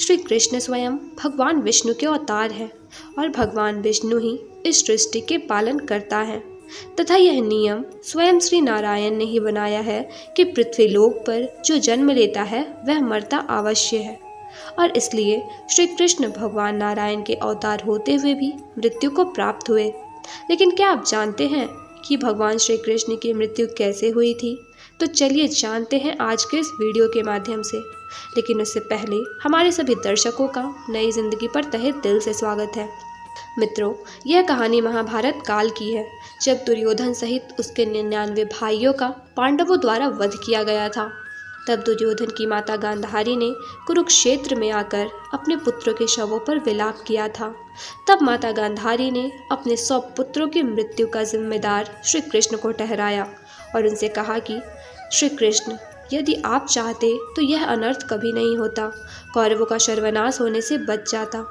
श्री कृष्ण स्वयं भगवान विष्णु के अवतार हैं और भगवान विष्णु ही इस सृष्टि के पालन करता है तथा यह नियम स्वयं श्री नारायण ने ही बनाया है कि पृथ्वी लोक पर जो जन्म लेता है वह मरता अवश्य है। और इसलिए श्री कृष्ण भगवान नारायण के अवतार होते हुए भी मृत्यु को प्राप्त हुए। लेकिन क्या आप जानते हैं कि भगवान श्री कृष्ण की मृत्यु कैसे हुई थी? तो चलिए जानते हैं आज के इस वीडियो के माध्यम से। लेकिन उससे पहले हमारे सभी दर्शकों का नई जिंदगी पर तहे दिल से स्वागत है। मित्रों, यह कहानी महाभारत काल की है, जब दुर्योधन सहित उसके 99 भाइयों का पांडवों द्वारा वध किया गया था। तब दुर्योधन की माता गांधारी ने कुरुक्षेत्र में आकर अपने पुत्रों के शवों पर विलाप किया था। तब माता गांधारी ने अपने 100 पुत्रों की मृत्यु का जिम्मेदार श्री कृष्ण को ठहराया और उनसे कहा कि श्री कृष्ण, यदि आप चाहते तो यह अनर्थ कभी नहीं होता, कौरवों का सर्वनाश होने से बच जाता।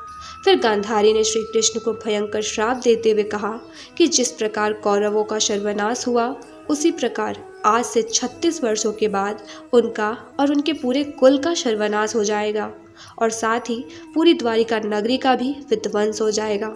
फिर गांधारी ने श्री कृष्ण को भयंकर श्राप देते हुए कहा कि जिस प्रकार कौरवों का सर्वनाश हुआ, उसी प्रकार आज से 36 वर्षों के बाद उनका और उनके पूरे कुल का सर्वनाश हो जाएगा और साथ ही पूरी द्वारिका नगरी का भी विध्वंस हो जाएगा।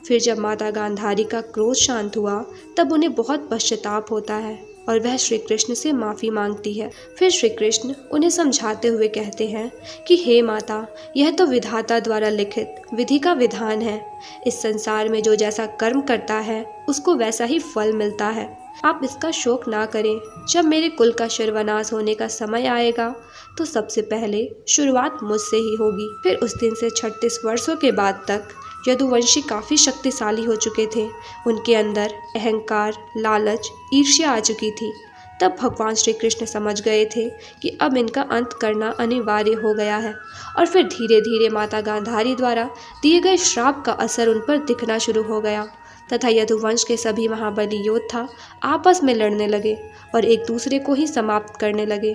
फिर जब माता गांधारी का क्रोध शांत हुआ, तब उन्हें बहुत पश्चाताप होता है और वह श्री कृष्ण से माफ़ी मांगती है। फिर श्री कृष्ण उन्हें समझाते हुए कहते हैं कि हे माता, यह तो विधाता द्वारा लिखित विधि का विधान है। इस संसार में जो जैसा कर्म करता है उसको वैसा ही फल मिलता है। आप इसका शोक ना करें। जब मेरे कुल का सर्वनाश होने का समय आएगा तो सबसे पहले शुरुआत मुझसे ही होगी। फिर उस दिन से 36 वर्षों के बाद तक यदुवंशी काफ़ी शक्तिशाली हो चुके थे। उनके अंदर अहंकार, लालच, ईर्ष्या आ चुकी थी। तब भगवान श्री कृष्ण समझ गए थे कि अब इनका अंत करना अनिवार्य हो गया है और फिर धीरे धीरे माता गांधारी द्वारा दिए गए श्राप का असर उन पर दिखना शुरू हो गया तथा यदुवंश के सभी महाबली योद्धा आपस में लड़ने लगे और एक दूसरे को ही समाप्त करने लगे।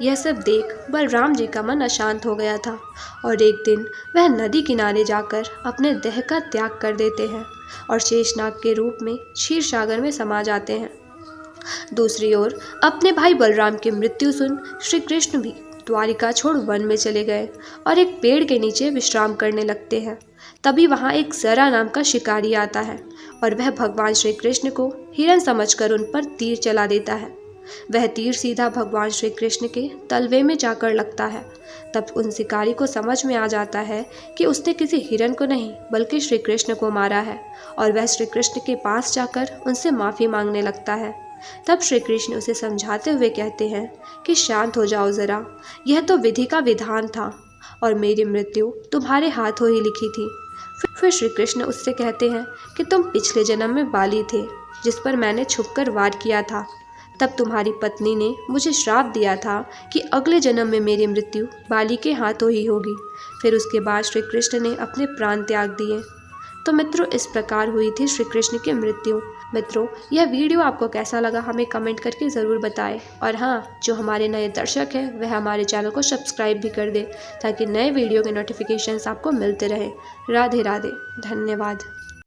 यह सब देख बलराम जी का मन अशांत हो गया था और एक दिन वह नदी किनारे जाकर अपने देह का त्याग कर देते हैं और शेषनाग के रूप में क्षीर सागर में समा जाते हैं। दूसरी ओर अपने भाई बलराम की मृत्यु सुन श्री कृष्ण भी द्वारिका छोड़ वन में चले गए और एक पेड़ के नीचे विश्राम करने लगते हैं। तभी वहाँ एक जरा नाम का शिकारी आता है और वह भगवान श्री कृष्ण को हिरन समझकर उन पर तीर चला देता है। वह तीर सीधा भगवान श्री कृष्ण के तलवे में जाकर लगता है। तब उन शिकारी को समझ में आ जाता है कि उसने किसी हिरन को नहीं बल्कि श्री कृष्ण को मारा है और वह श्री कृष्ण के पास जाकर उनसे माफ़ी मांगने लगता है। तब श्री कृष्ण उसे समझाते हुए कहते हैं कि शांत हो जाओ ज़रा, यह तो विधि का विधान था और मेरी मृत्यु तुम्हारे हाथों ही लिखी थी। फिर श्री कृष्ण उससे कहते हैं कि तुम पिछले जन्म में बाली थे, जिस पर मैंने छुपकर वार किया था। तब तुम्हारी पत्नी ने मुझे श्राप दिया था कि अगले जन्म में मेरी मृत्यु बाली के हाथों ही होगी। फिर उसके बाद श्री कृष्ण ने अपने प्राण त्याग दिए। तो मित्रों, इस प्रकार हुई थी श्री कृष्ण की मृत्यु। मित्रों, यह वीडियो आपको कैसा लगा हमें कमेंट करके ज़रूर बताएं। और हाँ, जो हमारे नए दर्शक हैं वह हमारे चैनल को सब्सक्राइब भी कर दें ताकि नए वीडियो के नोटिफिकेशंस आपको मिलते रहें। राधे राधे, धन्यवाद।